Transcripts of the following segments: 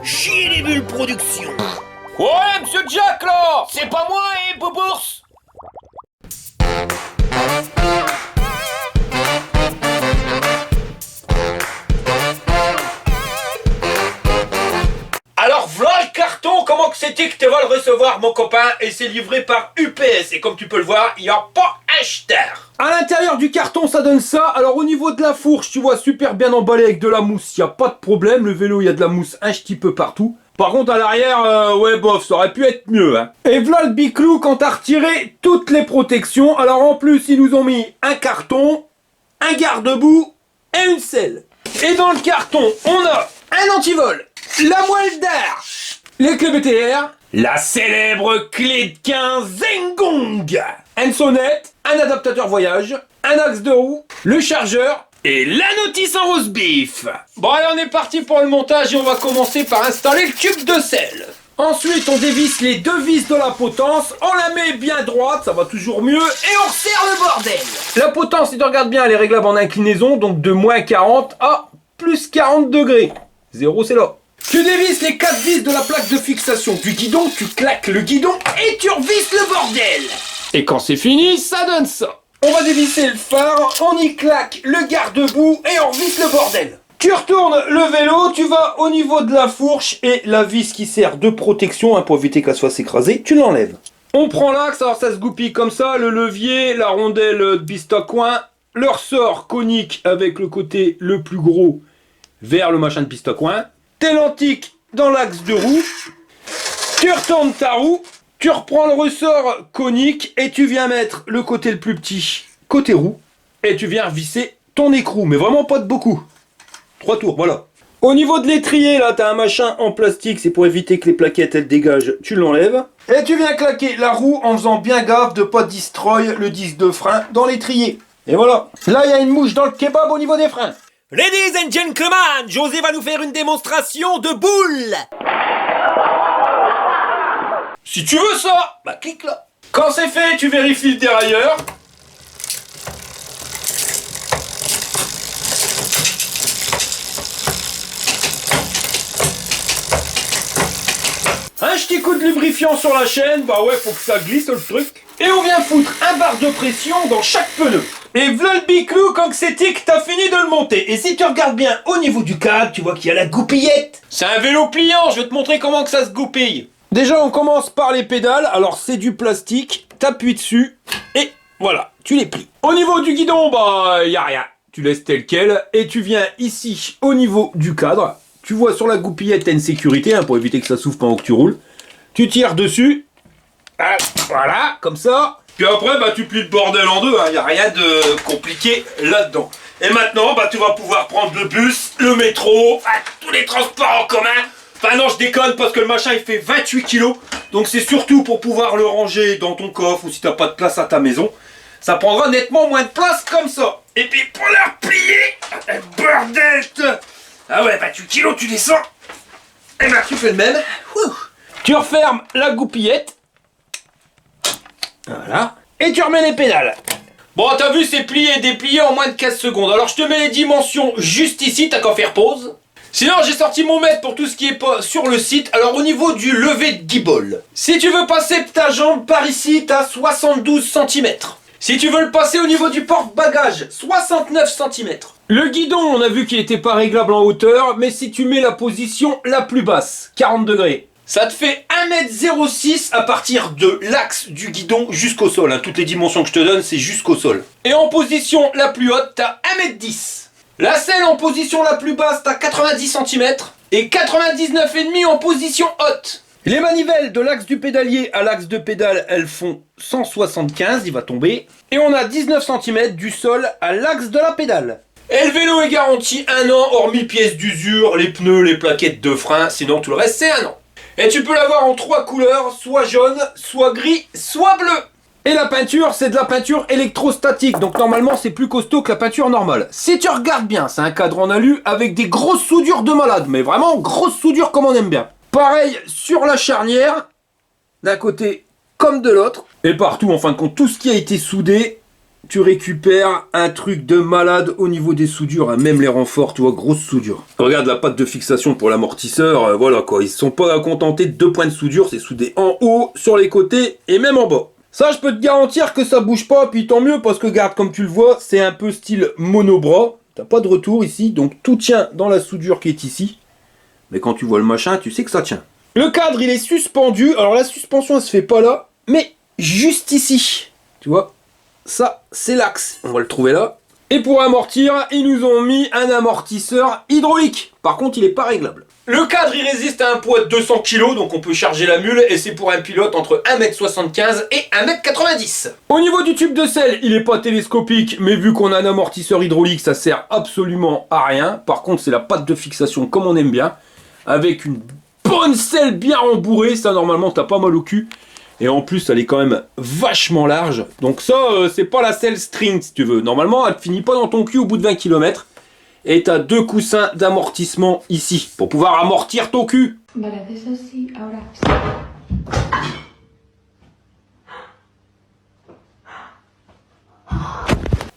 Chier les bulles production. Ouais, monsieur Jack, là! C'est pas moi, Boubours! Alors, voilà le carton, comment que c'était que tu vas le recevoir, mon copain? Et c'est livré par UPS, et comme tu peux le voir, il n'y a pas acheteur. À l'intérieur du carton, ça donne ça. Alors au niveau de la fourche, tu vois, super bien emballé avec de la mousse, il n'y a pas de problème. Le vélo, il y a de la mousse un petit peu partout. Par contre, à l'arrière, ouais, bof, ça aurait pu être mieux, hein. Et voilà le biclou quand t'as retiré toutes les protections. Alors en plus, ils nous ont mis un carton, un garde-boue et une selle. Et dans le carton, on a un antivol, la moelle d'air, les clés BTR, la célèbre clé de 15 Zengong, une sonnette, un adaptateur voyage, un axe de roue, le chargeur et la notice en rose beef. Bon allez, on est parti pour le montage et on va commencer par installer le tube de sel. Ensuite, on dévisse les deux vis de la potence, on la met bien droite, ça va toujours mieux, et on resserre le bordel. La potence, si tu regardes bien, elle est réglable en inclinaison, donc de moins 40 à plus 40 degrés. 0, c'est là. Tu dévisses les 4 vis de la plaque de fixation du guidon, tu claques le guidon et tu revisses le bordel. Et quand c'est fini, ça donne ça. On va dévisser le phare, on y claque le garde-boue et on revisse le bordel. Tu retournes le vélo, tu vas au niveau de la fourche et la vis qui sert de protection pour éviter qu'elle soit écrasée, tu l'enlèves. On prend l'axe, alors ça se goupille comme ça, le levier, la rondelle de piste-à-coin, le ressort conique avec le côté le plus gros vers le machin de piste-à-coin, tes lentilles dans l'axe de roue, tu retournes ta roue, tu reprends le ressort conique et tu viens mettre le côté le plus petit côté roue et tu viens visser ton écrou, mais vraiment pas de beaucoup. 3 tours, voilà. Au niveau de l'étrier, là, t'as un machin en plastique, c'est pour éviter que les plaquettes, elles dégagent, tu l'enlèves. Et tu viens claquer la roue en faisant bien gaffe de pas destroy le disque de frein dans l'étrier. Et voilà. Là, il y a une mouche dans le kebab au niveau des freins. Ladies and gentlemen, José va nous faire une démonstration de boules. Si tu veux ça, bah clique là. Quand c'est fait, tu vérifies le dérailleur. Un petit coup de lubrifiant sur la chaîne, bah ouais, faut que ça glisse le truc. Et on vient foutre un bar de pression dans chaque pneu. Et v'là le biclou quand c'est tic, t'as fini de le monter. Et si tu regardes bien au niveau du câble, tu vois qu'il y a la goupillette. C'est un vélo pliant, je vais te montrer comment que ça se goupille. Déjà, on commence par les pédales. Alors, c'est du plastique. T'appuies dessus. Et voilà, tu les plies. Au niveau du guidon, bah, y a rien. Tu laisses tel quel. Et tu viens ici, au niveau du cadre. Tu vois sur la goupillette, t'as une sécurité pour éviter que ça s'ouvre pendant que tu roules. Tu tires dessus. Voilà, comme ça. Puis après, bah, tu plies le bordel en deux, hein. Y a rien de compliqué là-dedans. Et maintenant, bah, tu vas pouvoir prendre le bus, le métro, tous les transports en commun. Enfin non, je déconne parce que le machin il fait 28 kilos. Donc c'est surtout pour pouvoir le ranger dans ton coffre ou si t'as pas de place à ta maison. Ça prendra nettement moins de place comme ça. Et puis pour la replier, bordel. Ah ouais, 28 kilos, tu descends. Et ben tu fais le même. Ouh. Tu refermes la goupillette. Voilà. Et tu remets les pédales. Bon, t'as vu, c'est plié et déplié en moins de 15 secondes. Alors je te mets les dimensions juste ici, t'as qu'à faire pause. Sinon, j'ai sorti mon mètre pour tout ce qui est pas sur le site. Alors, au niveau du lever de guibole, si tu veux passer ta jambe par ici, t'as 72 cm. Si tu veux le passer au niveau du porte-bagages, 69 cm. Le guidon, on a vu qu'il n'était pas réglable en hauteur, mais si tu mets la position la plus basse, 40 degrés, ça te fait 1,06 m à partir de l'axe du guidon jusqu'au sol. Hein. Toutes les dimensions que je te donne, c'est jusqu'au sol. Et en position la plus haute, t'as 1,10 m. La selle en position la plus basse, t'as 90 cm et 99,5 en position haute. Les manivelles de l'axe du pédalier à l'axe de pédale, elles font 175, il va tomber. Et on a 19 cm du sol à l'axe de la pédale. Et le vélo est garanti 1 an, hormis pièces d'usure, les pneus, les plaquettes de frein, sinon tout le reste c'est 1 an. Et tu peux l'avoir en 3 couleurs, soit jaune, soit gris, soit bleu. Et la peinture, c'est de la peinture électrostatique, donc normalement c'est plus costaud que la peinture normale. Si tu regardes bien, c'est un cadre en alu avec des grosses soudures de malade, mais vraiment grosses soudures comme on aime bien. Pareil sur la charnière, d'un côté comme de l'autre. Et partout, en fin de compte, tout ce qui a été soudé, tu récupères un truc de malade au niveau des soudures, hein, même les renforts, tu vois, grosse soudure. Regarde la patte de fixation pour l'amortisseur, voilà quoi, ils se sont pas contentés de 2 points de soudure, c'est soudé en haut, sur les côtés et même en bas. Ça, je peux te garantir que ça bouge pas, puis tant mieux, parce que regarde, comme tu le vois, c'est un peu style monobras, t'as pas de retour ici, donc tout tient dans la soudure qui est ici. Mais quand tu vois le machin, tu sais que ça tient. Le cadre, il est suspendu, alors la suspension, elle se fait pas là, mais juste ici, tu vois. Ça, c'est l'axe. On va le trouver là. Et pour amortir, ils nous ont mis un amortisseur hydraulique. Par contre, il n'est pas réglable. Le cadre, il résiste à un poids de 200 kg, donc on peut charger la mule, et c'est pour un pilote entre 1m75 et 1m90. Au niveau du tube de selle, il n'est pas télescopique, mais vu qu'on a un amortisseur hydraulique, ça sert absolument à rien. Par contre, c'est la patte de fixation comme on aime bien, avec une bonne selle bien rembourrée. Ça, normalement, t'as pas mal au cul. Et en plus, elle est quand même vachement large. Donc ça, c'est pas la selle string, si tu veux. Normalement, elle ne finit pas dans ton cul au bout de 20 km. Et tu as 2 coussins d'amortissement ici, pour pouvoir amortir ton cul.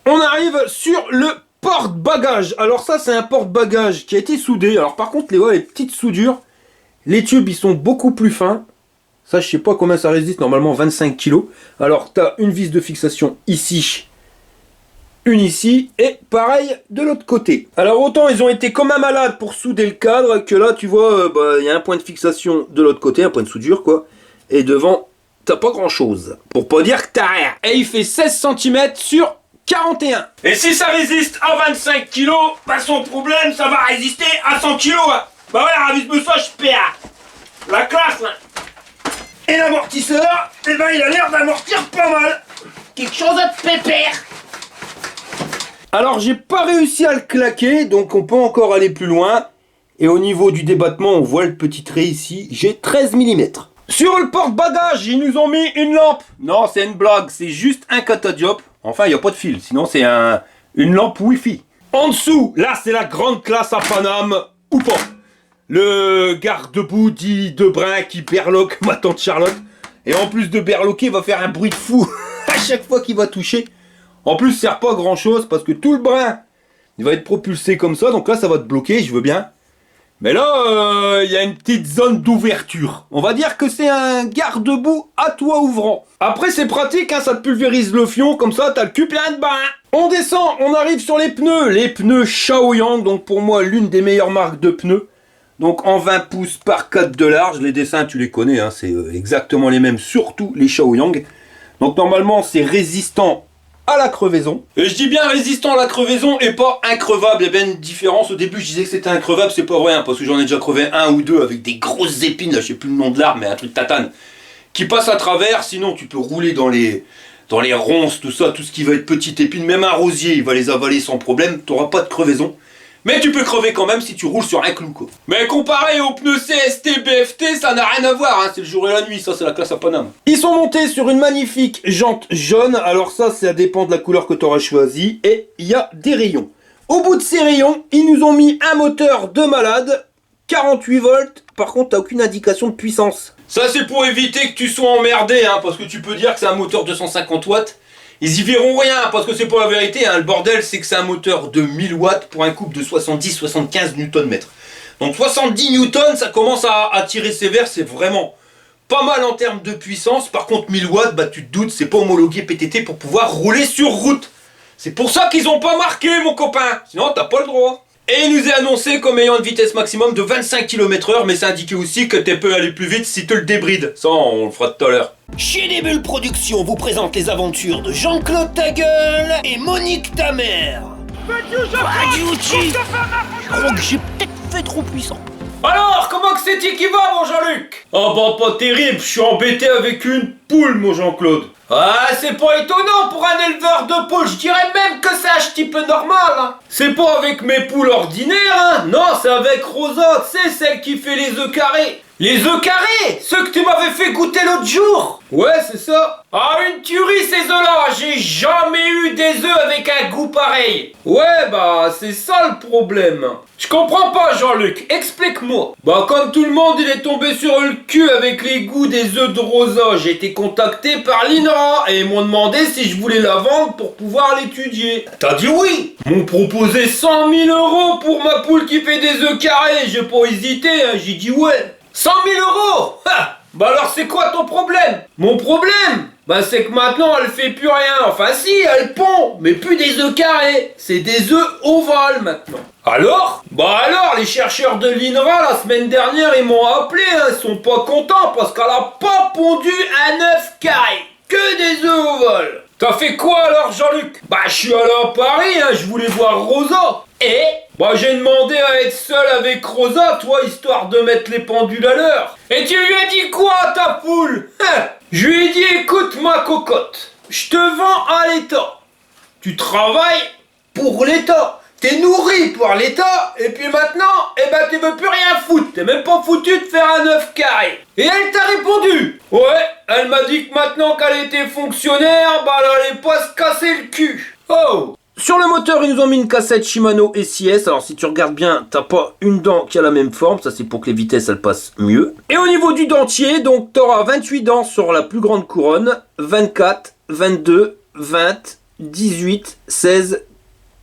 On arrive sur le porte-bagages. Alors ça, c'est un porte-bagages qui a été soudé. Alors par contre, les petites soudures, les tubes, ils sont beaucoup plus fins. Ça, je sais pas combien ça résiste, normalement 25 kg. Alors, tu as une vis de fixation ici, une ici, et pareil de l'autre côté. Alors, autant ils ont été comme un malade pour souder le cadre, que là, tu vois, il y a un point de fixation de l'autre côté, un point de soudure, quoi. Et devant, t'as pas grand-chose. Pour pas dire que t'as rien. Et il fait 16 cm sur 41. Et si ça résiste à 25 kg, bah son problème, ça va résister à 100 kg. Hein. Bah ouais, ravise-moi ça, je perds. La classe, là. Et l'amortisseur, eh ben il a l'air d'amortir pas mal. Quelque chose de pépère. Alors j'ai pas réussi à le claquer, donc on peut encore aller plus loin. Et au niveau du débattement, on voit le petit trait ici, j'ai 13 mm. Sur le porte-bagages, ils nous ont mis une lampe. Non, c'est une blague, c'est juste un catadiop. Enfin, il n'y a pas de fil, sinon c'est une lampe Wi-Fi. En dessous, là c'est la grande classe à Paname, ou pas. Le garde-boue dit de brin qui berloque ma tante Charlotte. Et en plus de berloquer, il va faire un bruit de fou à chaque fois qu'il va toucher. En plus, ça sert pas à grand chose parce que tout le brin, il va être propulsé comme ça. Donc là, ça va te bloquer, je veux bien. Mais là, il y a une petite zone d'ouverture. On va dire que c'est un garde-boue à toit ouvrant. Après, c'est pratique, hein, ça te pulvérise le fion. Comme ça, t'as le cul plein de bain. On descend, on arrive sur les pneus. Les pneus Shaoyang, donc pour moi, l'une des meilleures marques de pneus. Donc en 20 pouces par 4 de large, les dessins tu les connais, hein, c'est exactement les mêmes, surtout les Shaoyang. Donc normalement c'est résistant à la crevaison. Et je dis bien résistant à la crevaison et pas increvable. Il y a bien une différence, au début je disais que c'était increvable, c'est pas vrai, hein, parce que j'en ai déjà crevé un ou deux avec des grosses épines, là je sais plus le nom de l'arbre, mais un truc tatane, qui passe à travers, sinon tu peux rouler dans les ronces, tout ça, tout ce qui va être petite épine, même un rosier il va les avaler sans problème, tu n'auras pas de crevaison. Mais tu peux crever quand même si tu roules sur un clou, quoi. Mais comparé aux pneus CST, BFT, ça n'a rien à voir, hein. C'est le jour et la nuit, ça c'est la classe à Paname. Ils sont montés sur une magnifique jante jaune, alors ça dépend de la couleur que tu auras choisi, et il y a des rayons. Au bout de ces rayons, ils nous ont mis un moteur de malade, 48 volts, par contre t'as aucune indication de puissance. Ça c'est pour éviter que tu sois emmerdé, hein, parce que tu peux dire que c'est un moteur de 150 watts. Ils y verront rien, parce que c'est pas la vérité, hein. Le bordel c'est que c'est un moteur de 1000 watts pour un couple de 70-75 Nm. Donc 70 Newton, ça commence à tirer sévère, c'est vraiment pas mal en termes de puissance. Par contre 1000 watts, bah tu te doutes, c'est pas homologué PTT pour pouvoir rouler sur route. C'est pour ça qu'ils ont pas marqué, mon copain, sinon t'as pas le droit. Et il nous est annoncé comme ayant une vitesse maximum de 25 km/h, mais c'est indiqué aussi que tu peux aller plus vite si tu le débrides. Ça, on le fera tout à l'heure. Chez des Bulles Productions vous présente les aventures de Jean-Claude Tagueule et Monique Tamer. Je crois que j'ai peut-être fait trop puissant. Alors, comment que c'est-il qui va, mon Jean-Luc? Oh bah pas terrible, je suis embêté avec une poule, mon Jean-Claude. Ah, c'est pas étonnant pour un éleveur de poules, je dirais même que c'est un petit peu normal, hein. C'est pas avec mes poules ordinaires, hein. Non, c'est avec Rosa, c'est celle qui fait les œufs carrés. Les œufs carrés, ceux que tu m'avais fait goûter l'autre jour. Ouais, c'est ça. Ah, une tuerie ces œufs-là. J'ai jamais eu des œufs avec un goût pareil. Ouais, bah, c'est ça le problème. Je comprends pas, Jean-Luc. Explique-moi. Bah, comme tout le monde, il est tombé sur le cul avec les goûts des œufs de Rosa. J'ai été contacté par l'INRA et ils m'ont demandé si je voulais la vendre pour pouvoir l'étudier. T'as dit oui. M'ont proposé 100 000 € pour ma poule qui fait des œufs carrés. J'ai pas hésité, hein. J'ai dit ouais. 100 000 €. Ha. Bah alors c'est quoi ton problème? Mon problème, bah c'est que maintenant elle fait plus rien. Enfin si, elle pond, mais plus des œufs carrés. C'est des œufs ovales maintenant. Alors? Bah alors, les chercheurs de l'INRA la semaine dernière ils m'ont appelé, hein. Ils sont pas contents parce qu'elle a pas pondu un œuf carré. Que des œufs ovales. T'as fait quoi alors, Jean-Luc? Bah je suis allé à Paris, hein. Je voulais voir Rosa. Et bah j'ai demandé à être seul avec Rosa, toi, histoire de mettre les pendules à l'heure. Et tu lui as dit quoi à ta poule? Je lui ai dit, écoute ma cocotte, je te vends à l'État. Tu travailles pour l'État. T'es nourri pour l'État, et puis maintenant, eh ben tu veux plus rien foutre. T'es même pas foutu de faire un œuf carré. Et elle t'a répondu. Ouais, elle m'a dit que maintenant qu'elle était fonctionnaire, bah elle allait pas se casser le cul. Oh. Sur le moteur, ils nous ont mis une cassette Shimano SIS. Alors si tu regardes bien, t'as pas une dent qui a la même forme. Ça c'est pour que les vitesses elles passent mieux. Et au niveau du dentier, donc t'auras 28 dents sur la plus grande couronne. 24, 22, 20, 18, 16,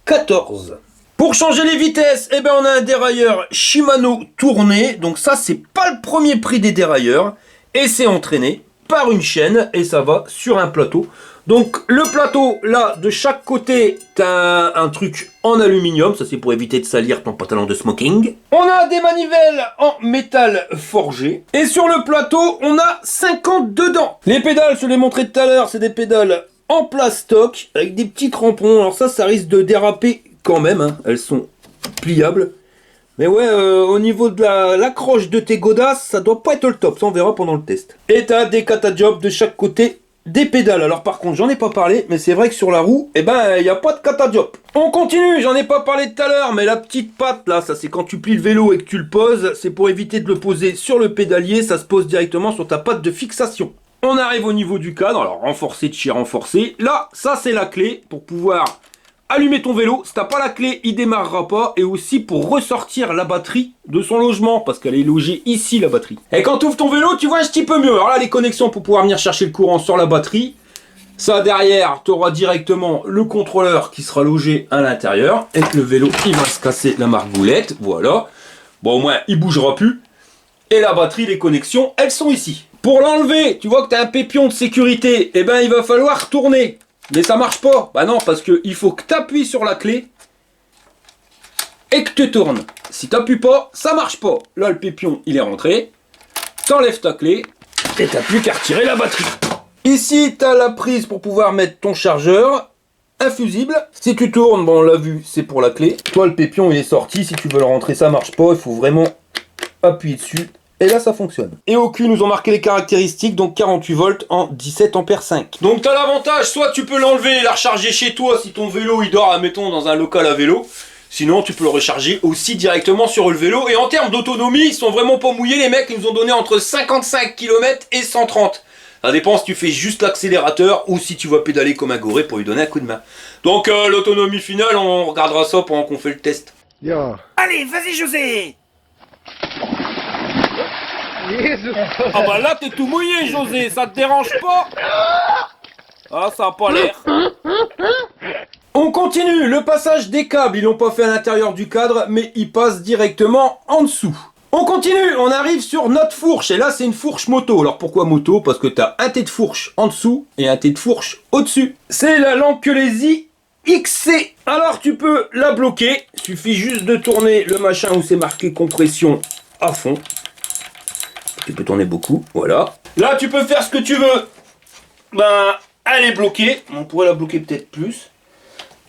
14. Pour changer les vitesses, eh ben on a un dérailleur Shimano tourné. Donc ça c'est pas le premier prix des dérailleurs. Et c'est entraîné par une chaîne. Et ça va sur un plateau. Donc le plateau, là, de chaque côté, t'as un truc en aluminium. Ça, c'est pour éviter de salir ton pantalon de smoking. On a des manivelles en métal forgé. Et sur le plateau, on a 52 dents. Les pédales, je te les montrais tout à l'heure, c'est des pédales en plastoc avec des petits crampons. Alors ça risque de déraper quand même, hein. Elles sont pliables. Mais ouais, au niveau de l'accroche de tes godasses, ça doit pas être le top. Ça, on verra pendant le test. Et t'as des catadiopes de chaque côté. Des pédales, alors par contre j'en ai pas parlé, mais c'est vrai que sur la roue, eh ben il n'y a pas de catadiop. On continue, j'en ai pas parlé tout à l'heure, mais la petite patte là, ça c'est quand tu plies le vélo et que tu le poses, c'est pour éviter de le poser sur le pédalier, ça se pose directement sur ta patte de fixation. On arrive au niveau du cadre, alors renforcé de chez renforcé. Là, ça c'est la clé pour pouvoir allumer ton vélo. Si t'as pas la clé, il démarrera pas. Et aussi pour ressortir la batterie de son logement, parce qu'elle est logée ici, la batterie. Et quand tu ouvres ton vélo, tu vois un petit peu mieux. Alors là, les connexions pour pouvoir venir chercher le courant sur la batterie. Ça, derrière, tu auras directement le contrôleur qui sera logé à l'intérieur. Et le vélo, il va se casser la margoulette. Voilà. Bon, au moins, il bougera plus. Et la batterie, les connexions, elles sont ici. Pour l'enlever, tu vois que tu as un pépion de sécurité. Eh ben, il va falloir tourner. Mais ça marche pas. Bah non, parce qu'il faut que tu appuies sur la clé et que tu tournes. Si tu n'appuies pas, ça marche pas. Là, le pépion, il est rentré. T'enlèves ta clé et t'as plus qu'à retirer la batterie. Ici, tu as la prise pour pouvoir mettre ton chargeur. Un fusible. Si tu tournes, bon, on l'a vu, c'est pour la clé. Toi, le pépion, il est sorti. Si tu veux le rentrer, ça marche pas. Il faut vraiment appuyer dessus. Et là, ça fonctionne. Et au cul, nous ont marqué les caractéristiques, donc 48 volts en 17 ampères 5. Donc, tu as l'avantage, soit tu peux l'enlever et la recharger chez toi si ton vélo, il dort, admettons, dans un local à vélo. Sinon, tu peux le recharger aussi directement sur le vélo. Et en termes d'autonomie, ils sont vraiment pas mouillés, les mecs. Ils nous ont donné entre 55 km et 130. Ça dépend si tu fais juste l'accélérateur ou si tu vas pédaler comme un goré pour lui donner un coup de main. Donc, l'autonomie finale, on regardera ça pendant qu'on fait le test. Yeah. Allez, vas-y, José. Ah bah là t'es tout mouillé José, ça te dérange pas? Ah ça a pas l'air. On continue, le passage des câbles, ils l'ont pas fait à l'intérieur du cadre, mais ils passent directement en dessous. On continue, on arrive sur notre fourche, et là c'est une fourche moto. Alors pourquoi moto? Parce que t'as un T de fourche en dessous et un T de fourche au-dessus. C'est la Lankelesi XC. Alors tu peux la bloquer, suffit juste de tourner le machin où c'est marqué compression à fond. Tu peux tourner beaucoup, voilà. Là, tu peux faire ce que tu veux. Ben, elle est bloquée. On pourrait la bloquer peut-être plus.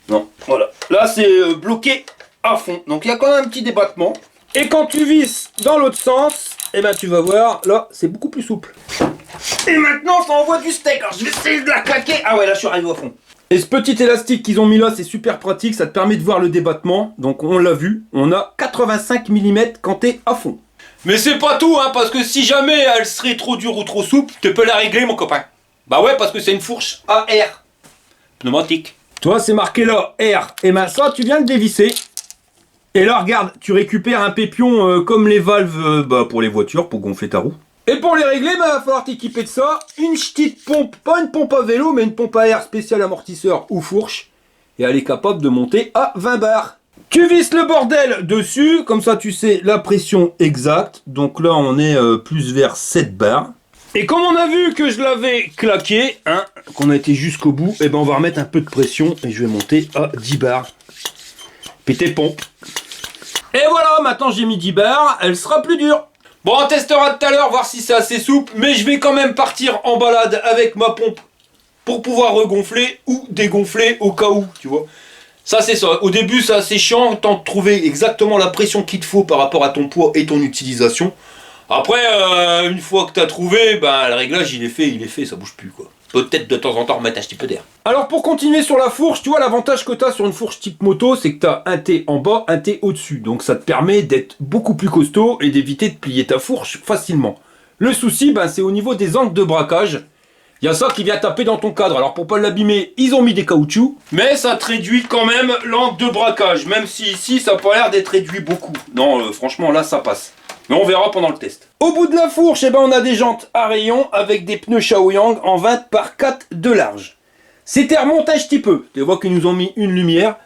Non, voilà. Là, c'est bloqué à fond. Donc, il y a quand même un petit débattement. Et quand tu visses dans l'autre sens, eh ben, tu vas voir, là, c'est beaucoup plus souple. Et maintenant, ça envoie du steak. Alors, je vais essayer de la claquer. Ah ouais, là, je suis arrivé au fond. Et ce petit élastique qu'ils ont mis là, c'est super pratique. Ça te permet de voir le débattement. Donc, on l'a vu. On a 85 mm quand t'es à fond. Mais c'est pas tout, hein, parce que si jamais elle serait trop dure ou trop souple, tu peux la régler, mon copain. Bah ouais, parce que c'est une fourche AR. Pneumatique. Toi, c'est marqué là, R. Et ben ça, tu viens le dévisser. Et là, regarde, tu récupères un pépion comme les valves pour les voitures, pour gonfler ta roue. Et pour les régler, il va falloir t'équiper de ça. Une petite pompe, pas une pompe à vélo, mais une pompe à air spéciale amortisseur ou fourche. Et elle est capable de monter à 20 bars. Tu visses le bordel dessus, comme ça tu sais la pression exacte. Donc là, on est plus vers 7 bars. Et comme on a vu que je l'avais claqué, hein, qu'on a été jusqu'au bout, et ben on va remettre un peu de pression et je vais monter à 10 bars. Pété pompe. Et voilà, maintenant j'ai mis 10 bars, elle sera plus dure. Bon, on testera tout à l'heure, voir si c'est assez souple, mais je vais quand même partir en balade avec ma pompe pour pouvoir regonfler ou dégonfler au cas où, tu vois. Ça c'est ça, au début c'est assez chiant, tant de trouver exactement la pression qu'il te faut par rapport à ton poids et ton utilisation. Après, une fois que tu as trouvé, ben, le réglage il est fait, ça bouge plus quoi. Peut-être de temps en temps remettre un petit peu d'air. Alors pour continuer sur la fourche, tu vois l'avantage que tu as sur une fourche type moto, c'est que tu as un T en bas, un T au-dessus. Donc ça te permet d'être beaucoup plus costaud et d'éviter de plier ta fourche facilement. Le souci, ben, c'est au niveau des angles de braquage. Il y a ça qui vient taper dans ton cadre. Alors pour pas l'abîmer, ils ont mis des caoutchoucs. Mais ça te réduit quand même l'angle de braquage. Même si ici, ça n'a pas l'air d'être réduit beaucoup. Non, franchement, là, ça passe. Mais on verra pendant le test. Au bout de la fourche, eh ben, on a des jantes à rayons avec des pneus Shaoyang en 20 par 4 de large. C'était remonté un petit peu. Tu vois qu'ils nous ont mis une lumière.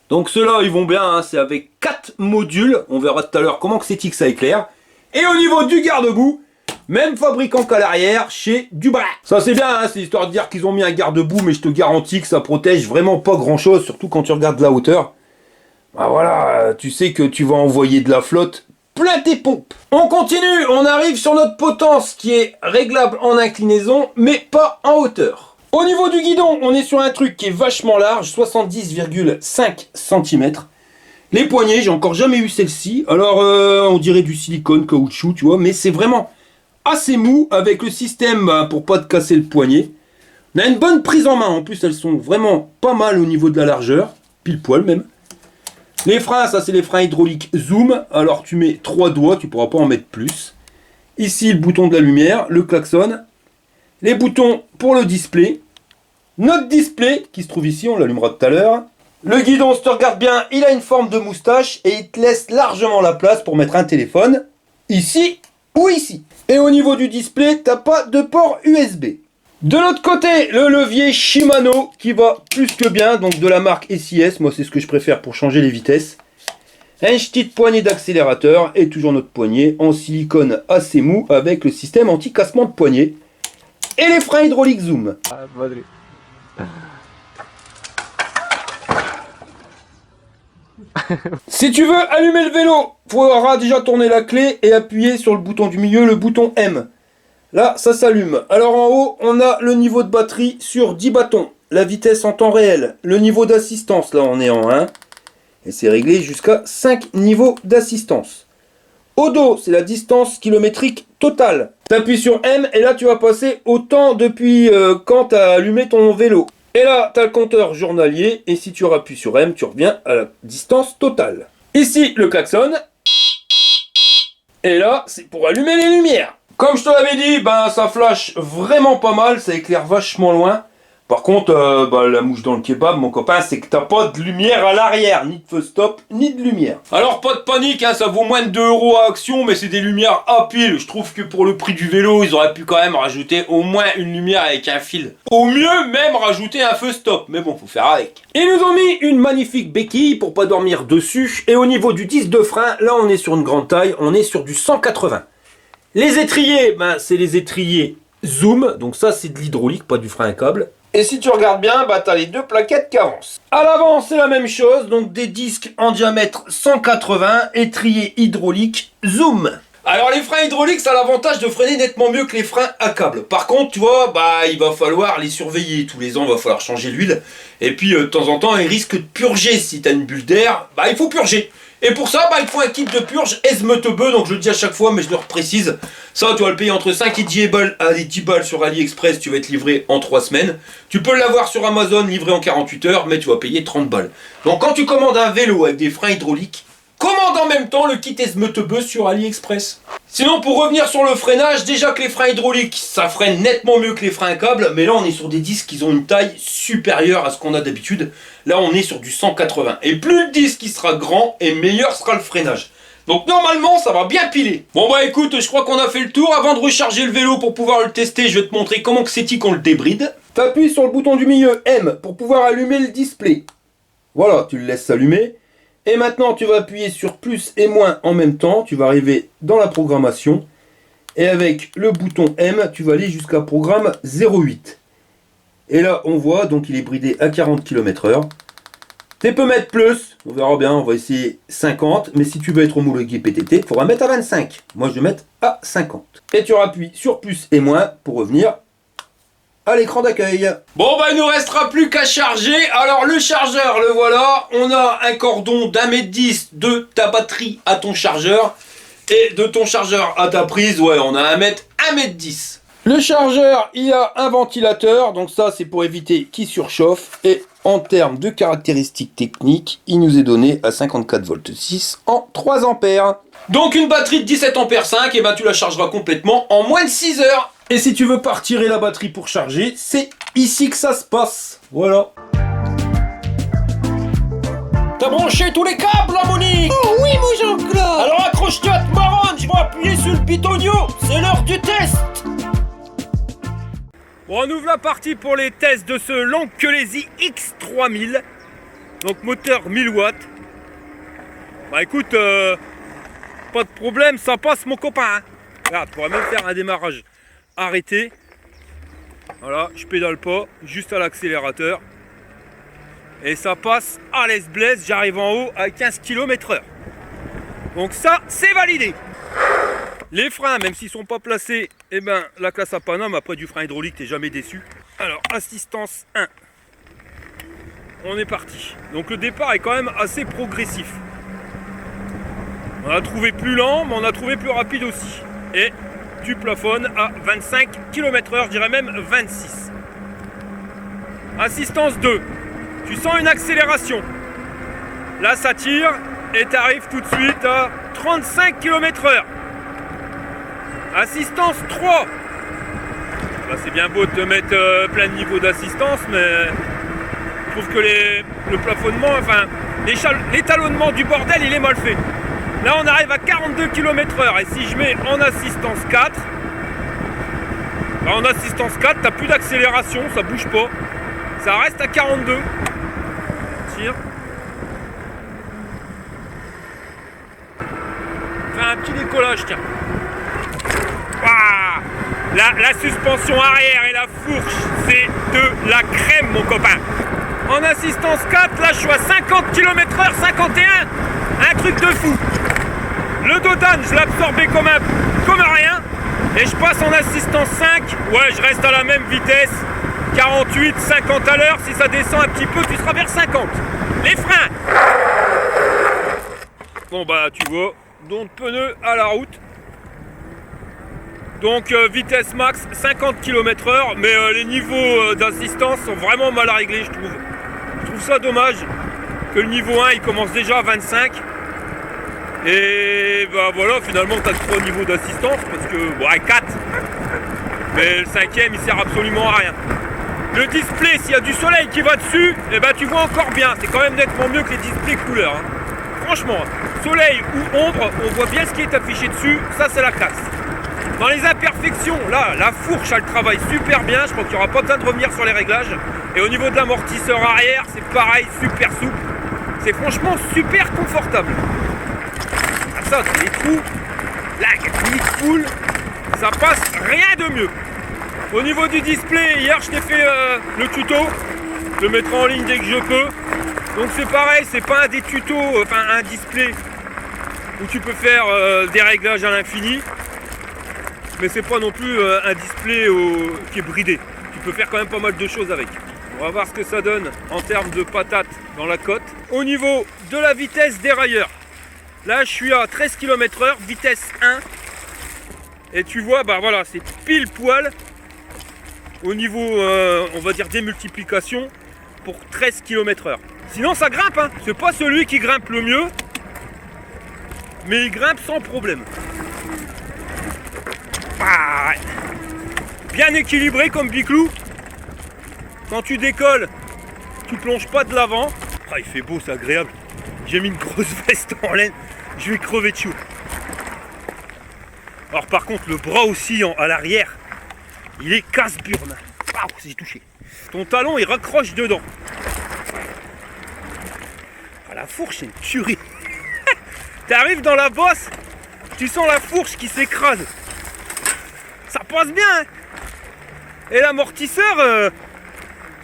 Donc ceux-là, ils vont bien. Hein. C'est avec 4 modules. On verra tout à l'heure comment que c'est que ça éclaire. Et au niveau du garde-boue, même fabricant qu'à l'arrière, chez Dubra. Ça c'est bien, hein, c'est histoire de dire qu'ils ont mis un garde-boue, mais je te garantis que ça protège vraiment pas grand-chose, surtout quand tu regardes la hauteur. Bah voilà, tu sais que tu vas envoyer de la flotte plein tes pompes. On continue, on arrive sur notre potence qui est réglable en inclinaison, mais pas en hauteur. Au niveau du guidon, on est sur un truc qui est vachement large, 70,5 cm. Les poignées, j'ai encore jamais eu celle-ci. Alors, on dirait du silicone, caoutchouc, tu vois, mais c'est vraiment assez mou avec le système pour pas te casser le poignet. On a une bonne prise en main, en plus elles sont vraiment pas mal au niveau de la largeur, pile poil même. Les freins, ça c'est les freins hydrauliques Zoom, alors tu mets 3 doigts, tu pourras pas en mettre plus. Ici le bouton de la lumière, le klaxon, les boutons pour le display, notre display qui se trouve ici, on l'allumera tout à l'heure. Le guidon, si tu regardes bien, il a une forme de moustache et il te laisse largement la place pour mettre un téléphone, ici ou ici. Et au niveau du display, t'as pas de port USB. De l'autre côté, le levier Shimano qui va plus que bien, donc de la marque SIS, moi c'est ce que je préfère pour changer les vitesses. Un petite poignée d'accélérateur et toujours notre poignet en silicone assez mou avec le système anti-cassement de poignet. Et les freins hydrauliques Zoom. Si tu veux allumer le vélo, il faudra déjà tourner la clé et appuyer sur le bouton du milieu, le bouton M. Là, ça s'allume. Alors en haut, on a le niveau de batterie sur 10 bâtons. La vitesse en temps réel. Le niveau d'assistance, là on est en 1. Et c'est réglé jusqu'à 5 niveaux d'assistance. Au dos, c'est la distance kilométrique totale. Tu appuies sur M et là tu vas passer au temps depuis quand tu as allumé ton vélo. Et là, tu as le compteur journalier, et si tu appuies sur M, tu reviens à la distance totale. Ici, le klaxon. Et là, c'est pour allumer les lumières. Comme je te l'avais dit, ben, ça flash vraiment pas mal, ça éclaire vachement loin. Par contre, la mouche dans le kebab, mon copain, c'est que t'as pas de lumière à l'arrière, ni de feu stop, ni de lumière. Alors pas de panique, hein, ça vaut moins de 2 € à Action, mais c'est des lumières à pile. Je trouve que pour le prix du vélo, ils auraient pu quand même rajouter au moins une lumière avec un fil. Au mieux, même rajouter un feu stop, mais bon, faut faire avec. Ils nous ont mis une magnifique béquille pour pas dormir dessus, et au niveau du disque de frein, là on est sur une grande taille, on est sur du 180. Les étriers, ben, c'est les étriers Zoom, donc ça c'est de l'hydraulique, pas du frein à câble. Et si tu regardes bien, bah t'as les 2 plaquettes qui avancent. À l'avant, c'est la même chose, donc des disques en diamètre 180, étrier hydraulique Zoom. Alors les freins hydrauliques, ça a l'avantage de freiner nettement mieux que les freins à câble. Par contre, tu vois, bah il va falloir les surveiller. Tous les ans, il va falloir changer l'huile. Et puis de temps en temps, ils risquent de purger. Si t'as une bulle d'air, bah il faut purger. Et pour ça, bah, il faut un kit de purge Esmetebeu, donc je le dis à chaque fois, mais je le reprécise. Ça, tu vas le payer entre 5 et 10 balles sur AliExpress, tu vas être livré en 3 semaines. Tu peux l'avoir sur Amazon, livré en 48 heures, mais tu vas payer 30 balles. Donc quand tu commandes un vélo avec des freins hydrauliques, commande en même temps le kit Esmeutebus sur AliExpress. Sinon, pour revenir sur le freinage, déjà que les freins hydrauliques, ça freine nettement mieux que les freins à câble, mais là on est sur des disques qui ont une taille supérieure à ce qu'on a d'habitude. Là on est sur du 180. Et plus le disque il sera grand, et meilleur sera le freinage. Donc normalement ça va bien piler. Bon bah écoute, je crois qu'on a fait le tour. Avant de recharger le vélo pour pouvoir le tester, je vais te montrer comment que c'est qu'on le débride. T'appuies sur le bouton du milieu M pour pouvoir allumer le display. Voilà, tu le laisses s'allumer. Et maintenant, tu vas appuyer sur plus et moins en même temps. Tu vas arriver dans la programmation. Et avec le bouton M, tu vas aller jusqu'à programme 08. Et là, on voit, donc il est bridé à 40 km/h. Tu peux mettre plus, on verra bien, on va essayer 50. Mais si tu veux être homologué PTT, il faudra mettre à 25. Moi, je vais mettre à 50. Et tu appuies sur plus et moins pour revenir à l'écran d'accueil. Bon bah il nous restera plus qu'à charger. Alors le chargeur, le voilà. On a un cordon d'1,10 m de ta batterie à ton chargeur. Et de ton chargeur à ta prise, ouais, on a 1,10 m. Le chargeur, il a un ventilateur. Donc ça, c'est pour éviter qu'il surchauffe. Et en termes de caractéristiques techniques, il nous est donné à 54 volts 6 en 3 ampères. Donc une batterie de 17 ampères 5, et ben tu la chargeras complètement en moins de 6 heures. Et si tu veux pas retirer la batterie pour charger, c'est ici que ça se passe. Voilà. T'as branché tous les câbles là, Monique? Oh oui, mon Jean-Claude. Alors accroche-toi à te marronne, je vais appuyer sur le pitonio. C'est l'heure du test. Bon, on ouvre la partie pour les tests de ce Lankelesi X3000. Donc moteur 1000 watts. Bah écoute, pas de problème, ça passe mon copain. Hein. Regarde, tu pourrais même faire un démarrage arrêté. Voilà, je pédale pas, juste à l'accélérateur. Et ça passe à l'aise-blaise, j'arrive en haut à 15 km/h. Donc ça, c'est validé. Les freins, même s'ils sont pas placés, eh ben, la classe à Paname, après du frein hydraulique, t'es jamais déçu. Alors, assistance 1. On est parti. Donc le départ est quand même assez progressif. On a trouvé plus lent, mais on a trouvé plus rapide aussi. Et tu plafonnes à 25 km/h, je dirais même 26. Assistance 2. Tu sens une accélération. Là, ça tire et tu arrives tout de suite à 35 km/h. Assistance 3. Là, c'est bien beau de te mettre plein de niveaux d'assistance, mais je trouve que le plafonnement, enfin, l'étalonnement du bordel, il est mal fait. Là, on arrive à 42 km/h. Et si je mets en assistance 4, en assistance 4, t'as plus d'accélération, ça bouge pas. Ça reste à 42. Tire. Fais un petit décollage, tiens. Waouh, la suspension arrière et la fourche, c'est de la crème, mon copain. En assistance 4, là, je suis à 50 km/h, 51. Un truc de fou. Le dodane, je l'ai absorbé comme rien. Et je passe en assistance 5. Ouais, je reste à la même vitesse. 48, 50 à l'heure. Si ça descend un petit peu, tu seras vers 50. Les freins. Bon bah, tu vois. Donc, pneu à la route. Donc, vitesse max 50 km/h. Mais les niveaux d'assistance sont vraiment mal réglés, je trouve. Je trouve ça dommage que le niveau 1, il commence déjà à 25. Et bah voilà, finalement tu as 3 niveaux d'assistance parce que, ouais, 4. Mais le 5e il sert absolument à rien. Le display, s'il y a du soleil qui va dessus, et bah tu vois encore bien. C'est quand même nettement mieux que les displays couleurs. Hein. Franchement, soleil ou ombre, on voit bien ce qui est affiché dessus. Ça, c'est la classe. Dans les imperfections, là, la fourche elle travaille super bien. Je crois qu'il n'y aura pas besoin de revenir sur les réglages. Et au niveau de l'amortisseur arrière, c'est pareil, super souple. C'est franchement super confortable. Ça, c'est les trous, là, il full, ça passe rien de mieux. Au niveau du display, hier je t'ai fait le tuto, je le mettrai en ligne dès que je peux. Donc c'est pareil, c'est pas un des tutos, enfin un display où tu peux faire des réglages à l'infini, mais c'est pas non plus un display qui est bridé. Tu peux faire quand même pas mal de choses avec. On va voir ce que ça donne en termes de patates dans la côte. Au niveau de la vitesse dérailleur. Là, je suis à 13 km/h, vitesse 1. Et tu vois, bah voilà, c'est pile poil au niveau, on va dire, démultiplication pour 13 km/h. Sinon, ça grimpe, hein. C'est pas celui qui grimpe le mieux. mais il grimpe sans problème. Ah, ouais. Bien équilibré comme biclou. Quand tu décolles, tu plonges pas de l'avant. Ah, il fait beau, c'est agréable. J'ai mis une grosse veste en laine, je vais crever de chaud. Alors par contre, le bras oscillant à l'arrière, il est casse-burne. Ah, j'ai touché. Ton talon, il raccroche dedans. Ah, la fourche, c'est une tuerie. T'arrives dans la bosse, tu sens la fourche qui s'écrase. Ça passe bien, hein. Et l'amortisseur,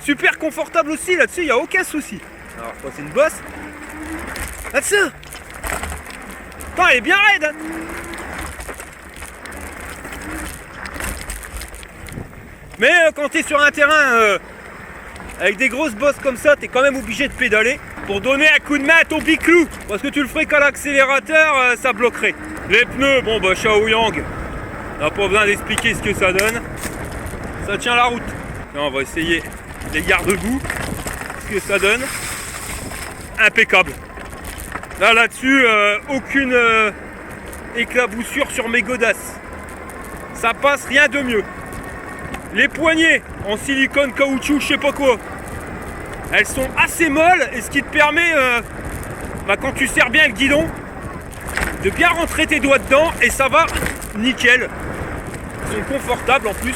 super confortable aussi, là-dessus, il n'y a aucun souci. Alors, c'est une bosse. Là-dessus. Attends, elle est bien raide, hein. Mais quand tu es sur un terrain avec des grosses bosses comme ça, tu es quand même obligé de pédaler pour donner un coup de main à ton biclou. Parce que tu le ferais qu'à l'accélérateur, ça bloquerait. Les pneus, bon bah Shaoyang, on n'a pas besoin d'expliquer ce que ça donne. Ça tient la route. Là, on va essayer les garde-boue, ce que ça donne. Impeccable. Là-dessus, aucune éclaboussure sur mes godasses. Ça passe, rien de mieux. Les poignées en silicone caoutchouc, je sais pas quoi, elles sont assez molles et ce qui te permet, quand tu serres bien le guidon, de bien rentrer tes doigts dedans et ça va nickel. Ils sont confortables en plus.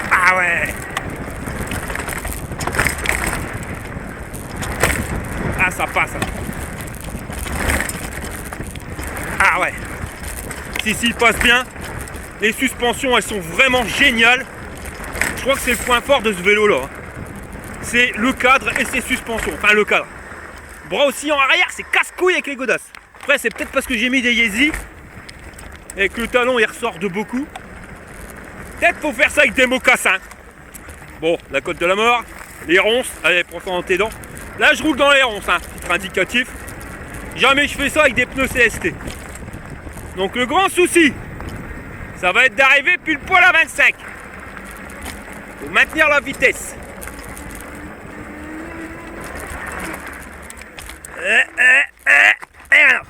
Ah ouais. Ah, ça passe. Ah ouais. Si, il passe bien. Les suspensions, elles sont vraiment géniales. Je crois que c'est le point fort de ce vélo là. C'est le cadre et ses suspensions. Enfin, le cadre. Bras aussi en arrière, c'est casse-couille avec les godasses. Après, c'est peut-être parce que j'ai mis des Yeezy et que le talon il ressort de beaucoup. Peut-être faut faire ça avec des mocassins. Bon, la côte de la mort, les ronces. Allez, prends ça dans tes dents. Là, je roule dans les ronces, hein. Titre indicatif. Jamais je fais ça avec des pneus CST. Donc, le grand souci, ça va être d'arriver pile poil à 25. Faut maintenir la vitesse. Et alors,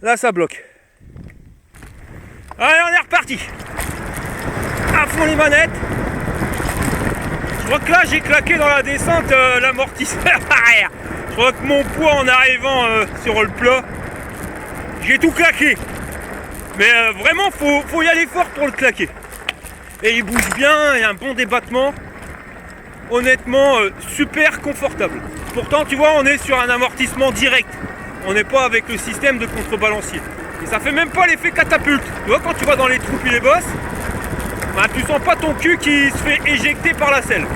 là, ça bloque. Allez, on est reparti. À fond les manettes. Je crois que là, j'ai claqué dans la descente l'amortisseur arrière. Je crois que mon poids en arrivant sur le plat, j'ai tout claqué. Mais vraiment, faut y aller fort pour le claquer. Et il bouge bien, il y a un bon débattement. Honnêtement, super confortable. Pourtant, tu vois, on est sur un amortissement direct. On n'est pas avec le système de contrebalancier. Et ça fait même pas l'effet catapulte. Tu vois, quand tu vas dans les trous puis les bosses, tu sens pas ton cul qui se fait éjecter par la selle.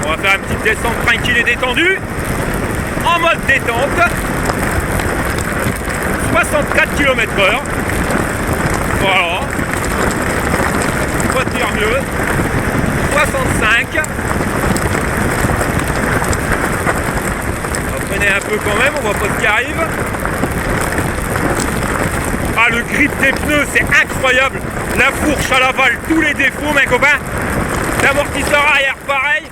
On va faire une petite descente tranquille et détendue. En mode détente. 64 km/h. Voilà. Pas dire mieux. 65. On va freiner un peu quand même, on voit pas ce qui arrive. Ah, le grip des pneus, c'est incroyable. La fourche à l'aval, tous les défauts, mes copains. L'amortisseur arrière, pareil.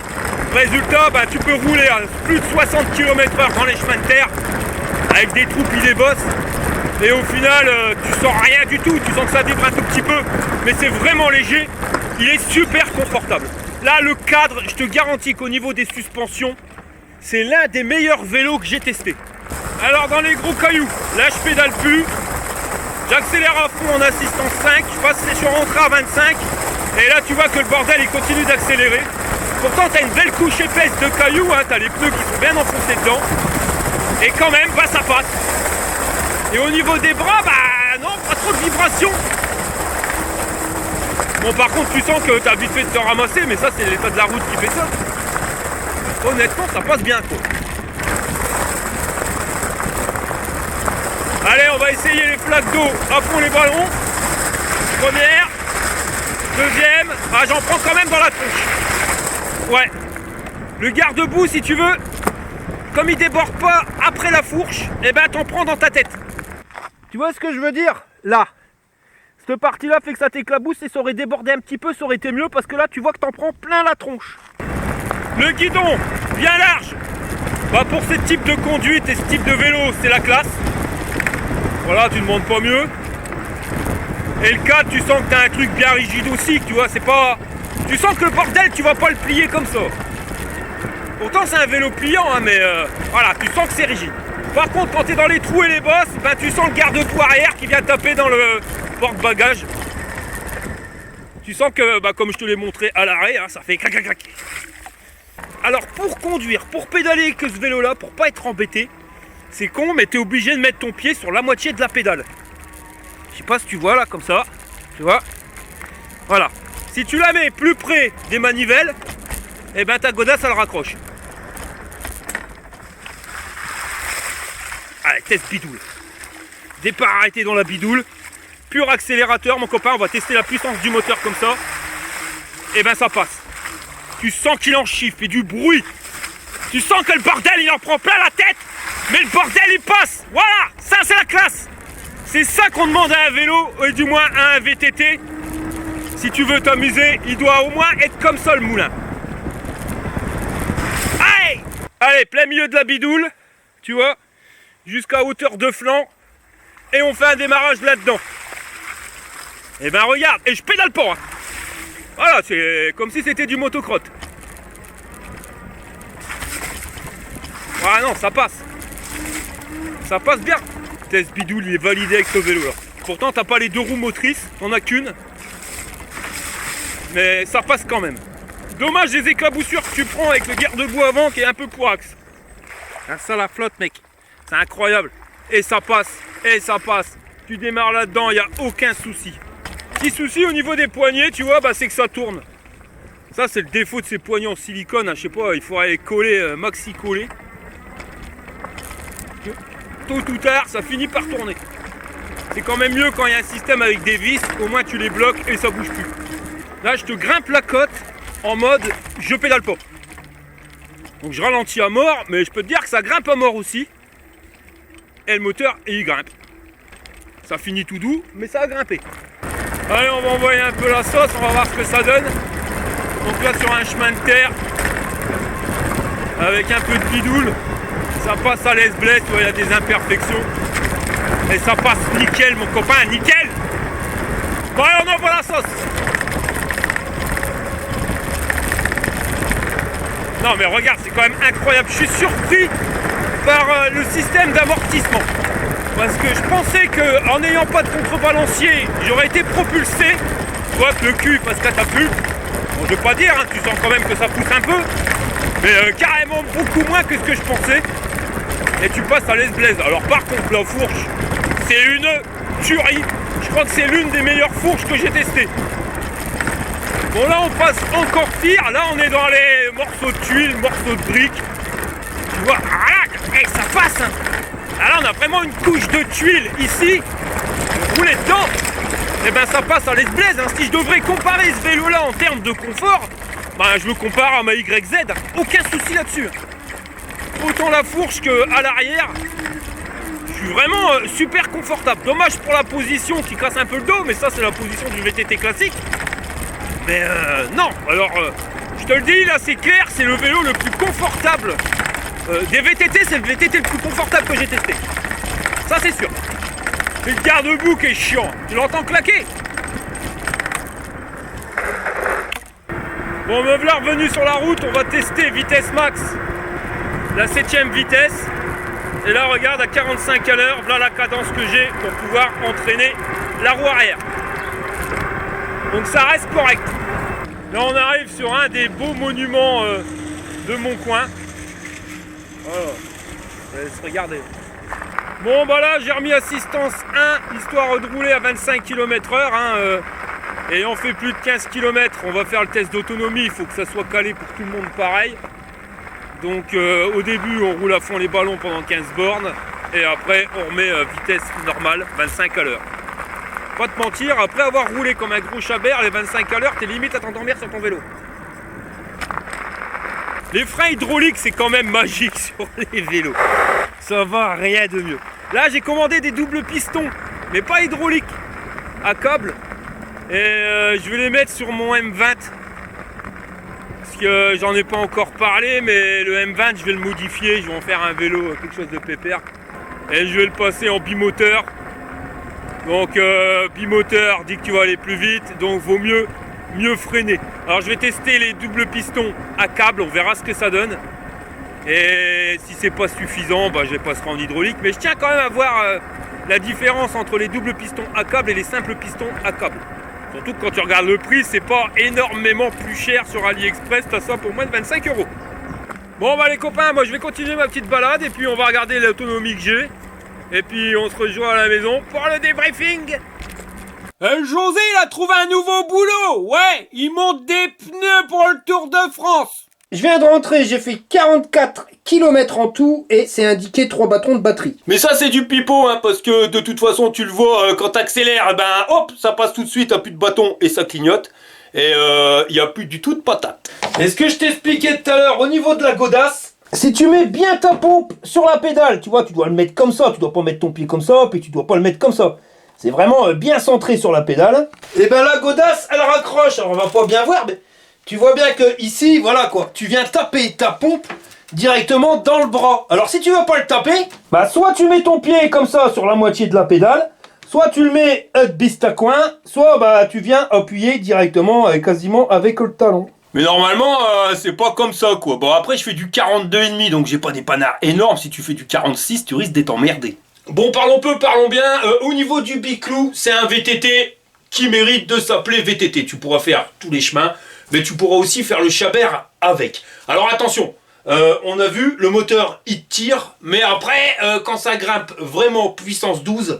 Résultat, tu peux rouler à plus de 60 km/h dans les chemins de terre avec des trous puis des bosses. Et au final, tu sens rien du tout. Tu sens que ça vibre un tout petit peu. Mais c'est vraiment léger. Il est super confortable. Là, le cadre, je te garantis qu'au niveau des suspensions, c'est l'un des meilleurs vélos que j'ai testé. Alors, dans les gros cailloux, là, je pédale plus. J'accélère à fond en assistance 5. Je suis rentré à 25. Et là, tu vois que le bordel, il continue d'accélérer. Pourtant, tu as une belle couche épaisse de cailloux. Hein, tu as les pneus qui sont bien enfoncés dedans. Et quand même, ça passe. Et au niveau des bras, non, pas trop de vibrations. Bon, par contre, tu sens que tu as vite fait de te ramasser, mais ça, c'est l'état de la route qui fait ça. Honnêtement, ça passe bien, quoi. Allez, on va essayer les flaques d'eau à fond les ballons. Première, deuxième. J'en prends quand même dans la tronche. Ouais. Le garde-boue, si tu veux, comme il déborde pas après la fourche, t'en prends dans ta tête. Tu vois ce que je veux dire? Là. Cette partie-là fait que ça t'éclabousse et ça aurait débordé un petit peu, ça aurait été mieux parce que là, tu vois que t'en prends plein la tronche. Le guidon, bien large. Bah pour ce type de conduite et ce type de vélo, c'est la classe. Voilà, tu ne demandes pas mieux. Et le cadre, tu sens que tu as un truc bien rigide aussi, tu vois, c'est pas... Tu sens que le bordel, tu vas pas le plier comme ça. Pourtant, c'est un vélo pliant, hein, mais voilà, tu sens que c'est rigide. Par contre, quand tu es dans les trous et les bosses, ben, tu sens le garde-boue arrière qui vient taper dans le porte-bagages. Tu sens que, bah, comme je te l'ai montré à l'arrêt, hein, ça fait crac crac crac. Alors, pour conduire, pour pédaler avec ce vélo-là, pour pas être embêté, c'est con, mais tu es obligé de mettre ton pied sur la moitié de la pédale. Je sais pas si tu vois là, comme ça. Tu vois? Voilà. Si tu la mets plus près des manivelles, et ben ta godasse elle raccroche. Allez, test bidoule. Départ arrêté dans la bidoule. Pur accélérateur, mon copain, on va tester la puissance du moteur comme ça. Et ben ça passe. Tu sens qu'il en chiffre et du bruit. Tu sens que le bordel il en prend plein la tête. Mais le bordel il passe. Voilà, ça c'est la classe. C'est ça qu'on demande à un vélo, et du moins à un VTT. Si tu veux t'amuser, il doit au moins être comme ça le moulin. Allez, allez, plein milieu de la bidoule, tu vois, jusqu'à hauteur de flanc, et on fait un démarrage là-dedans. Et ben regarde, et je pédale pas. Hein. Voilà, c'est comme si c'était du motocross. Ah non, ça passe. Ça passe bien. Test bidoule, il est validé avec ce vélo là. Pourtant, t'as pas les deux roues motrices, t'en as qu'une. Mais ça passe quand même. Dommage les éclaboussures que tu prends avec le garde-boue avant qui est un peu poirax. Ah, ça la flotte mec, c'est incroyable. Et ça passe, et ça passe. Tu démarres là-dedans, il n'y a aucun souci. Petit souci au niveau des poignets, tu vois, bah, c'est que ça tourne. Ça c'est le défaut de ces poignets en silicone, hein. Je sais pas, il faudrait les coller, maxi coller. Tôt ou tard, ça finit par tourner. C'est quand même mieux quand il y a un système avec des vis, au moins tu les bloques et ça bouge plus. Là, je te grimpe la côte en mode je pédale pas. Donc je ralentis à mort, mais je peux te dire que ça grimpe à mort aussi. Et le moteur, il grimpe. Ça finit tout doux, mais ça a grimpé. Allez, on va envoyer un peu la sauce, on va voir ce que ça donne. Donc là, sur un chemin de terre, avec un peu de bidoule, ça passe à l'aise-blesse, il y a des imperfections. Et ça passe nickel, mon copain, nickel. Bon, allez, on envoie la sauce. Non mais regarde, c'est quand même incroyable. Je suis surpris par le système d'amortissement. Parce que je pensais qu'en n'ayant pas de contrebalancier, j'aurais été propulsé. Tu vois que le cul fasse catapulte. Bon, je veux pas dire, hein, tu sens quand même que ça pousse un peu. Mais carrément beaucoup moins que ce que je pensais. Et tu passes à l'aise-blaise. Alors par contre, la fourche, c'est une tuerie. Je crois que c'est l'une des meilleures fourches que j'ai testées. Bon là on passe encore pire, là on est dans les morceaux de tuiles, morceaux de briques. Tu vois, ah là, hey, ça passe hein. Ah là on a vraiment une couche de tuiles ici. Rouler dedans, et ben ça passe à l'aise-blaise. Hein. Si je devrais comparer ce vélo là en termes de confort, ben je le compare à ma YZ, aucun souci là-dessus. Autant la fourche qu'à l'arrière, je suis vraiment super confortable. Dommage pour la position qui casse un peu le dos, mais ça c'est la position du VTT classique. Mais non, alors je te le dis, là c'est clair, c'est le vélo le plus confortable des VTT, c'est le VTT le plus confortable que j'ai testé. Ça c'est sûr. C'est le garde-boue qui est chiant, tu l'entends claquer. Bon, me voilà revenu sur la route, on va tester vitesse max, la 7ème vitesse. Et là regarde, à 45 à l'heure, voilà la cadence que j'ai pour pouvoir entraîner la roue arrière. Donc ça reste correct. Là on arrive sur un des beaux monuments de mon coin. Voilà, je laisse regarder. Bon bah là j'ai remis assistance 1, histoire de rouler à 25 km/h. Hein, ayant fait plus de 15 km, on va faire le test d'autonomie, il faut que ça soit calé pour tout le monde pareil. Donc au début on roule à fond les ballons pendant 15 bornes. Et après on remet vitesse normale, 25 à l'heure. Pas te mentir, après avoir roulé comme un gros chabert, les 25 à l'heure, t'es limite à t'endormir sur ton vélo. Les freins hydrauliques, c'est quand même magique sur les vélos. Ça va, rien de mieux. Là, j'ai commandé des doubles pistons, mais pas hydrauliques, à câble. Et je vais les mettre sur mon M20. Ce que j'en ai pas encore parlé, mais le M20 je vais le modifier, je vais en faire un vélo, quelque chose de pépère. Et je vais le passer en bimoteur. Donc bimoteur dit que tu vas aller plus vite, donc vaut mieux freiner. Alors je vais tester les doubles pistons à câble, on verra ce que ça donne. Et si c'est pas suffisant, bah, je passerai en hydraulique. Mais je tiens quand même à voir la différence entre les doubles pistons à câble et les simples pistons à câble. Surtout que quand tu regardes le prix, c'est pas énormément plus cher sur AliExpress, t'as ça pour moins de 25 €. Bon bah les copains, moi je vais continuer ma petite balade et puis on va regarder l'autonomie que j'ai. Et puis on se rejoint à la maison pour le débriefing. José, il a trouvé un nouveau boulot. Ouais, il monte des pneus pour le Tour de France. Je viens de rentrer, j'ai fait 44 km en tout et c'est indiqué 3 bâtons de batterie. Mais ça c'est du pipeau, hein, parce que de toute façon tu le vois, quand t'accélères, ben hop, ça passe tout de suite à plus de bâton et ça clignote. Et il n'y a plus du tout de patate. Et ce que je t'expliquais tout à l'heure au niveau de la godasse, si tu mets bien ta pompe sur la pédale, tu vois, tu dois le mettre comme ça, tu dois pas mettre ton pied comme ça, puis tu dois pas le mettre comme ça. C'est vraiment bien centré sur la pédale. Et ben la godasse, elle raccroche, alors on va pas bien voir, mais tu vois bien que ici, voilà quoi, tu viens taper ta pompe directement dans le bras. Alors si tu veux pas le taper, bah soit tu mets ton pied comme ça sur la moitié de la pédale, soit tu le mets biste à coin, soit bah tu viens appuyer directement quasiment avec le talon. Mais normalement, c'est pas comme ça, quoi. Bon, après, je fais du 42,5, donc j'ai pas des panards énormes. Si tu fais du 46, tu risques d'être emmerdé. Bon, parlons peu, parlons bien. Au niveau du biclou, c'est un VTT qui mérite de s'appeler VTT. Tu pourras faire tous les chemins, mais tu pourras aussi faire le chabert avec. Alors attention, on a vu, le moteur, il tire, mais après, quand ça grimpe vraiment puissance 12,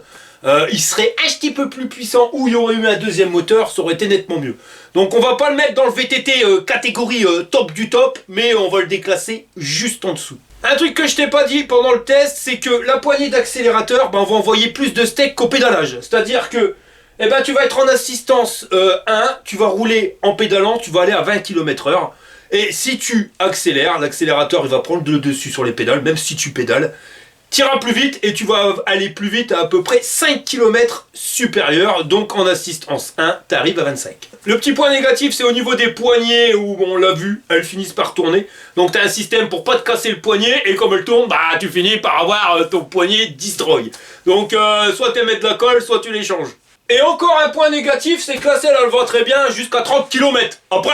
il serait un petit peu plus puissant ou il y aurait eu un deuxième moteur, ça aurait été nettement mieux. Donc on va pas le mettre dans le VTT catégorie top du top, mais on va le déclasser juste en dessous. Un truc que je t'ai pas dit pendant le test, c'est que la poignée d'accélérateur, ben, on va envoyer plus de steak qu'au pédalage. C'est-à-dire que eh ben, tu vas être en assistance 1, tu vas rouler en pédalant, tu vas aller à 20 km/h. Et si tu accélères, l'accélérateur il va prendre le dessus sur les pédales, même si tu pédales. Tu iras plus vite et tu vas aller plus vite à peu près 5 km supérieur. Donc en assistance 1, tu arrives à 25. Le petit point négatif, c'est au niveau des poignées où on l'a vu, elles finissent par tourner. Donc tu as un système pour pas te casser le poignet et comme elles tournent, bah tu finis par avoir ton poignet destroy. Donc soit tu mets de la colle, soit tu les changes. Et encore un point négatif, c'est que la selle elle va très bien jusqu'à 30 km. Après,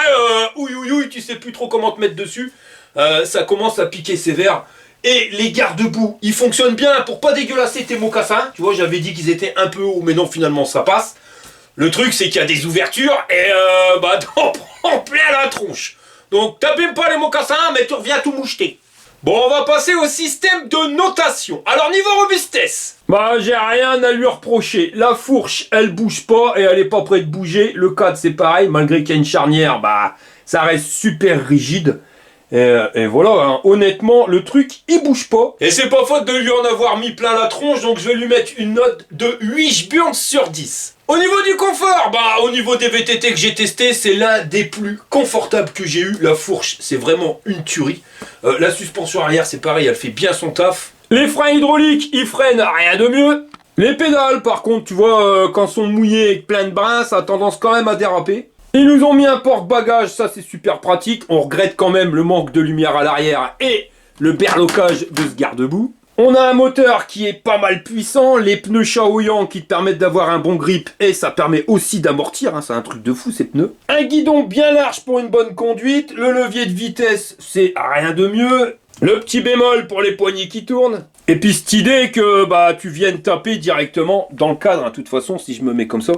ouïe, tu sais plus trop comment te mettre dessus. Ça commence à piquer sévère. Et les garde-boue, ils fonctionnent bien pour pas dégueulasser tes mocassins. Tu vois, j'avais dit qu'ils étaient un peu hauts, mais non, finalement, ça passe. Le truc, c'est qu'il y a des ouvertures et bah, t'en prends plein la tronche. Donc, t'abîmes pas les mocassins, mais tu reviens tout moucheter. Bon, on va passer au système de notation. Alors, niveau robustesse. Bah, j'ai rien à lui reprocher. La fourche, elle bouge pas et elle est pas prête de bouger. Le cadre, c'est pareil, malgré qu'il y a une charnière, bah, ça reste super rigide. Et voilà, hein. Honnêtement, le truc, il bouge pas. Et c'est pas faute de lui en avoir mis plein la tronche, donc je vais lui mettre une note de 8 jburnes sur 10. Au niveau du confort, bah au niveau des VTT que j'ai testé, c'est l'un des plus confortables que j'ai eu. La fourche, c'est vraiment une tuerie. La suspension arrière, c'est pareil, elle fait bien son taf. Les freins hydrauliques, ils freinent, rien de mieux. Les pédales, par contre, tu vois, quand sont mouillées et plein de brins, ça a tendance quand même à déraper. Ils nous ont mis un porte-bagages, ça c'est super pratique. On regrette quand même le manque de lumière à l'arrière et le berlocage de ce garde-boue. On a un moteur qui est pas mal puissant, les pneus Shaoyan qui te permettent d'avoir un bon grip et ça permet aussi d'amortir, hein, c'est un truc de fou ces pneus. Un guidon bien large pour une bonne conduite, le levier de vitesse c'est rien de mieux. Le petit bémol pour les poignées qui tournent. Et puis cette idée que bah tu viennes taper directement dans le cadre, hein. De toute façon si je me mets comme ça,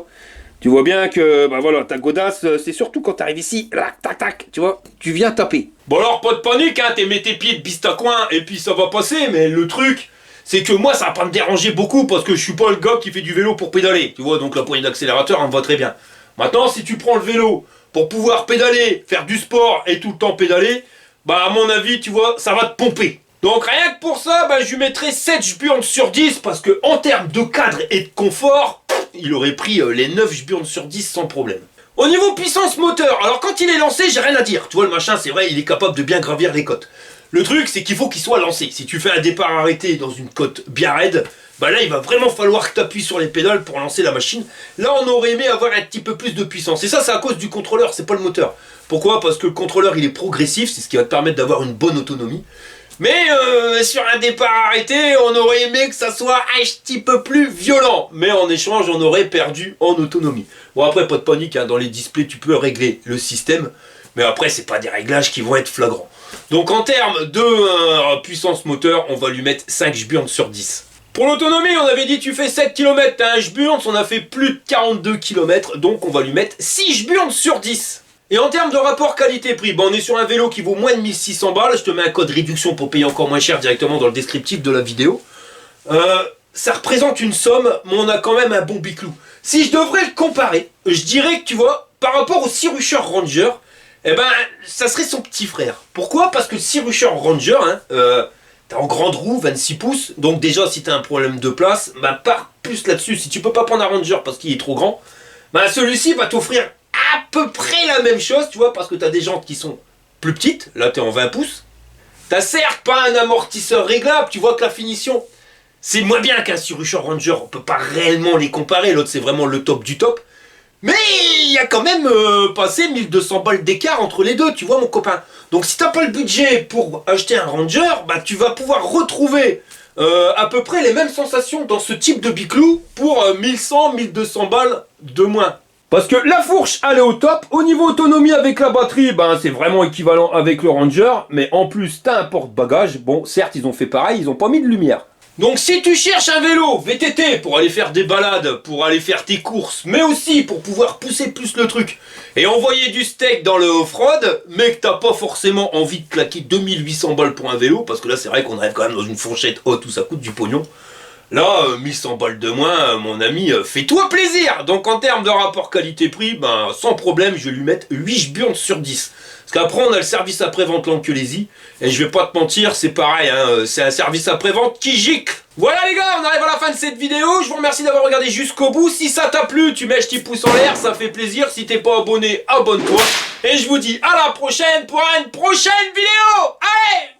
tu vois bien que, bah voilà, ta godasse, c'est surtout quand t'arrives ici, là, tac, tac, tu vois, tu viens taper. Bon alors, pas de panique, hein, t'es mets tes pieds de biste à coin, et puis ça va passer, mais le truc, c'est que moi, ça va pas me déranger beaucoup, parce que je suis pas le gars qui fait du vélo pour pédaler, tu vois, donc la poignée d'accélérateur, elle me va très bien. Maintenant, si tu prends le vélo pour pouvoir pédaler, faire du sport, et tout le temps pédaler, bah à mon avis, tu vois, ça va te pomper. Donc rien que pour ça, bah, je lui mettrai 7 jburnes sur 10, parce que en termes de cadre et de confort, il aurait pris les 9 jburnes sur 10 sans problème. Au niveau puissance moteur, alors quand il est lancé, j'ai rien à dire. Tu vois, le machin, c'est vrai, il est capable de bien gravir les côtes. Le truc, c'est qu'il faut qu'il soit lancé. Si tu fais un départ arrêté dans une côte bien raide, bah là, il va vraiment falloir que tu appuies sur les pédales pour lancer la machine. Là, on aurait aimé avoir un petit peu plus de puissance. Et ça, c'est à cause du contrôleur, c'est pas le moteur. Pourquoi? Parce que le contrôleur il est progressif, c'est ce qui va te permettre d'avoir une bonne autonomie. Mais sur un départ arrêté, on aurait aimé que ça soit un petit peu plus violent. Mais en échange, on aurait perdu en autonomie. Bon après, pas de panique, hein, dans les displays, tu peux régler le système. Mais après, c'est pas des réglages qui vont être flagrants. Donc en termes de puissance moteur, on va lui mettre 5 Sburn sur 10. Pour l'autonomie, on avait dit tu fais 7 km, t'as un Sburn, on a fait plus de 42 km, donc on va lui mettre 6 Sburn sur 10. Et en termes de rapport qualité-prix, on est sur un vélo qui vaut moins de 1600 balles, je te mets un code réduction pour payer encore moins cher directement dans le descriptif de la vidéo. Ça représente une somme, mais on a quand même un bon biclou. Si je devrais le comparer, je dirais que tu vois, par rapport au Sirusher Ranger, eh ben, ça serait son petit frère. Pourquoi? Parce que le Sirusher Ranger, hein, t'es en grande roue, 26 pouces, donc déjà si t'as un problème de place, pars plus là-dessus. Si tu peux pas prendre un Ranger parce qu'il est trop grand, celui-ci va t'offrir à peu près la même chose, tu vois, parce que t'as des jantes qui sont plus petites, là t'es en 20 pouces. T'as certes pas un amortisseur réglable, tu vois que la finition, c'est moins bien qu'un Sirusher Ranger, on peut pas réellement les comparer, l'autre c'est vraiment le top du top. Mais il y a quand même passé 1200 balles d'écart entre les deux, tu vois mon copain. Donc si t'as pas le budget pour acheter un Ranger, tu vas pouvoir retrouver à peu près les mêmes sensations dans ce type de biclou pour 1100-1200 balles de moins. Parce que la fourche, elle est au top. Au niveau autonomie avec la batterie, c'est vraiment équivalent avec le Ranger. Mais en plus, t'as un porte-bagages. Bon, certes, ils ont fait pareil, ils ont pas mis de lumière. Donc si tu cherches un vélo VTT pour aller faire des balades, pour aller faire tes courses, mais aussi pour pouvoir pousser plus le truc et envoyer du steak dans le off-road, mais que t'as pas forcément envie de claquer 2800 balles pour un vélo, parce que là c'est vrai qu'on arrive quand même dans une fourchette haute où ça coûte du pognon. Là, 1100 balles de moins, mon ami, fais-toi plaisir. Donc en termes de rapport qualité-prix, sans problème, je vais lui mettre 8 Sburn sur 10. Parce qu'après, on a le service après-vente Lanculésy. Et je vais pas te mentir, c'est pareil, hein, c'est un service après-vente qui gicle. Voilà les gars, on arrive à la fin de cette vidéo. Je vous remercie d'avoir regardé jusqu'au bout. Si ça t'a plu, tu mets un petit pouce en l'air, ça fait plaisir. Si t'es pas abonné, abonne-toi. Et je vous dis à la prochaine pour une prochaine vidéo. Allez!